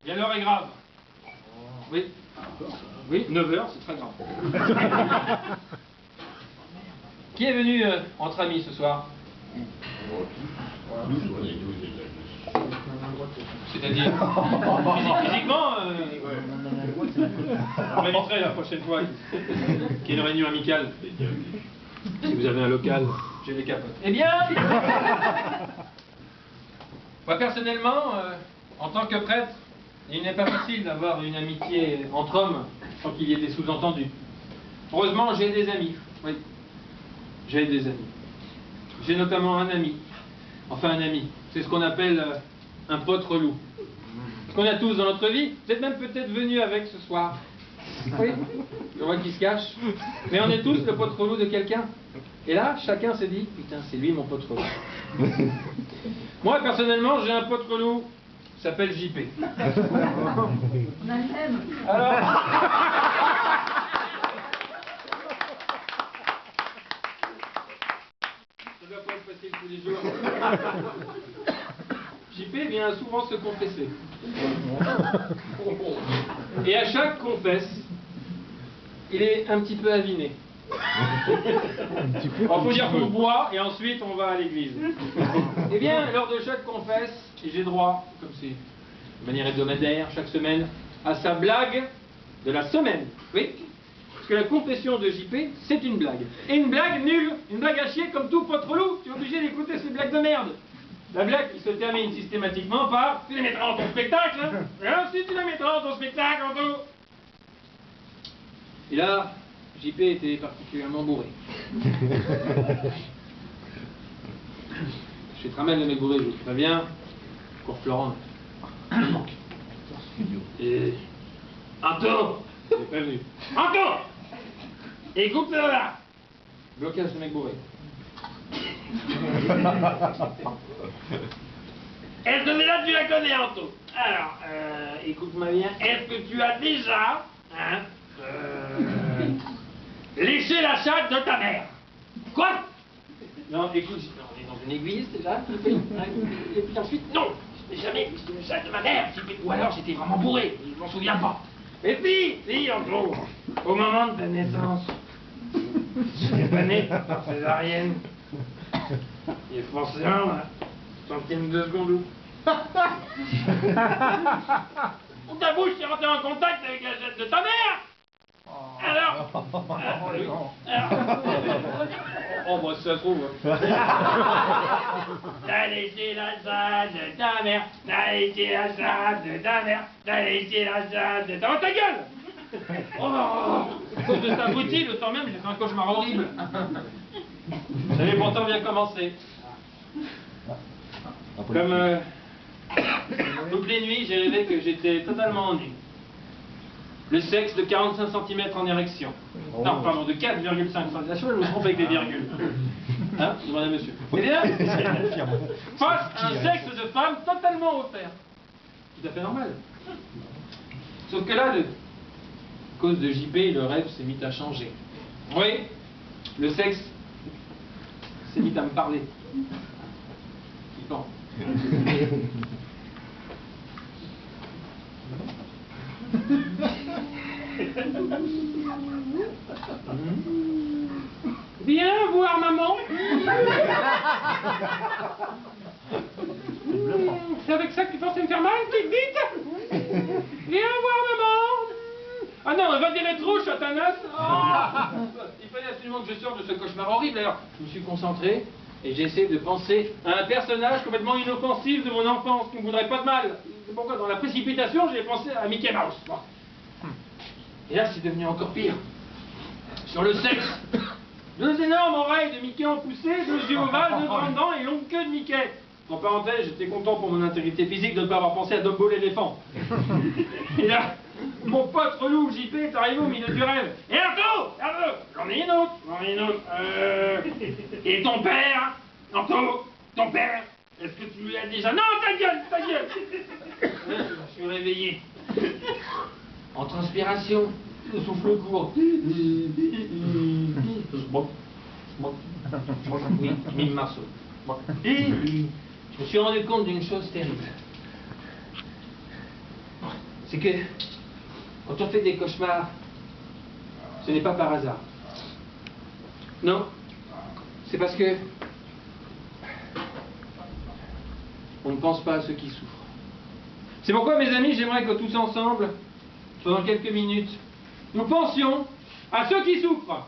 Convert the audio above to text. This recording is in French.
Bien, l'heure est grave. Oui. Oui, 9h, c'est très grave. Qui est venu entre amis ce soir? C'est-à-dire physiquement, on m'inviterai la prochaine fois qu'il y ait une réunion amicale. Si vous avez un local, j'ai les capotes. Eh bien, moi personnellement, en tant que prêtre, il n'est pas facile d'avoir une amitié entre hommes sans qu'il y ait des sous-entendus. Heureusement, j'ai des amis. Oui, j'ai des amis. J'ai notamment un ami. Enfin, un ami. C'est ce qu'on appelle un pote relou. Ce qu'on a tous dans notre vie. Vous êtes même peut-être venus avec ce soir. Oui, je vois qu'il se cache. Mais on est tous le pote relou de quelqu'un. Et là, chacun s'est dit, putain, c'est lui mon pote relou. Moi, personnellement, j'ai un pote relou. Il s'appelle JP. On a le même. Alors... Ça doit pas être facile tous les jours. JP vient souvent se confesser. Et à chaque confesse, il est un petit peu aviné. Il faut dire qu'on boit et ensuite on va à l'église. Eh bien, lors de chaque confesse, j'ai droit, comme c'est de manière hebdomadaire, chaque semaine, à sa blague de la semaine. Oui, parce que la confession de JP, c'est une blague. Et une blague nulle, une blague à chier comme tout pote relou. Tu es obligé d'écouter ces blagues de merde. La blague qui se termine systématiquement par « Tu la mettras dans ton spectacle, hein ?» Et ensuite tu la mettras dans ton spectacle, en tout. Et là, JP était particulièrement bourré. Je suis très mal de mes bourrés, je vous préviens. Cours Florent. Et... Anto, il n'est pas venu. Anto, écoute là. Blocage de mec bourré. Est-ce que là tu la connais, Anto? Alors, écoute-moi bien. Est-ce que tu as déjà, hein, léché la chatte de ta mère? Quoi? Non, écoute, on est dans une église déjà, et puis ensuite, non, je n'ai jamais léché la chatte de ma mère, ou alors j'étais vraiment bourré, je m'en souviens pas. Et puis, si, en gros, au moment de ta naissance, tu n'es pas né par césarienne, il est forcément un centième de seconde. Ta bouche est rentrée en contact avec la chatte de ta mère. Alors, oh, bah, ça se trouve. T'as léché la chatte de ta mère, t'as léché la chatte de ta mère, t'as léché la chatte de ta mère. Oh, ta gueule! Oh, à cause de cet abruti, le temps même, j'ai fait un cauchemar horrible. J'avais pourtant bien commencé. Comme toutes les nuits, j'ai rêvé que j'étais totalement nu. Le sexe de 45 cm en érection. Non, pardon, de 4,5 cm. Je me trompe avec les virgules. Hein? Demandez à monsieur. Eh bien, face à un sexe de femme totalement offert. Tout à fait normal. Sauf que là, à cause de JP, le rêve s'est mis à changer. Oui, le sexe s'est mis à me parler. Bon. Viens voir maman. C'est avec ça que tu pensais me faire mal, petite bite? Viens voir maman. Ah non, va virer trop, chatanas. Oh. Il fallait absolument que je sorte de ce cauchemar horrible. Alors, je me suis concentré et j'essaie de penser à un personnage complètement inoffensif de mon enfance qui ne me voudrait pas de mal. C'est pourquoi, dans la précipitation, j'ai pensé à Mickey Mouse. Bon. Et là, c'est devenu encore pire. Sur le sexe, 2 énormes oreilles de Mickey en poussée, 2 yeux ovales, 2 grandes dents et une longue queue de Mickey. En parenthèse, j'étais content pour mon intégrité physique de ne pas avoir pensé à Dumbo l'éléphant. Et là, mon pote relou JP est arrivé au milieu du rêve. Et Anto, j'en ai une autre, Et ton père, Anto, ton père, est-ce que tu lui as déjà... Non, ta gueule. Je suis réveillé. En transpiration, le souffle court. Oui, mime Marceau. Et je me suis rendu compte d'une chose terrible. c'est que quand on fait des cauchemars, ce n'est pas par hasard. Non, c'est parce que on ne pense pas à ceux qui souffrent. C'est pourquoi, mes amis, j'aimerais que tous ensemble, pendant quelques minutes, nous pensions à ceux qui souffrent.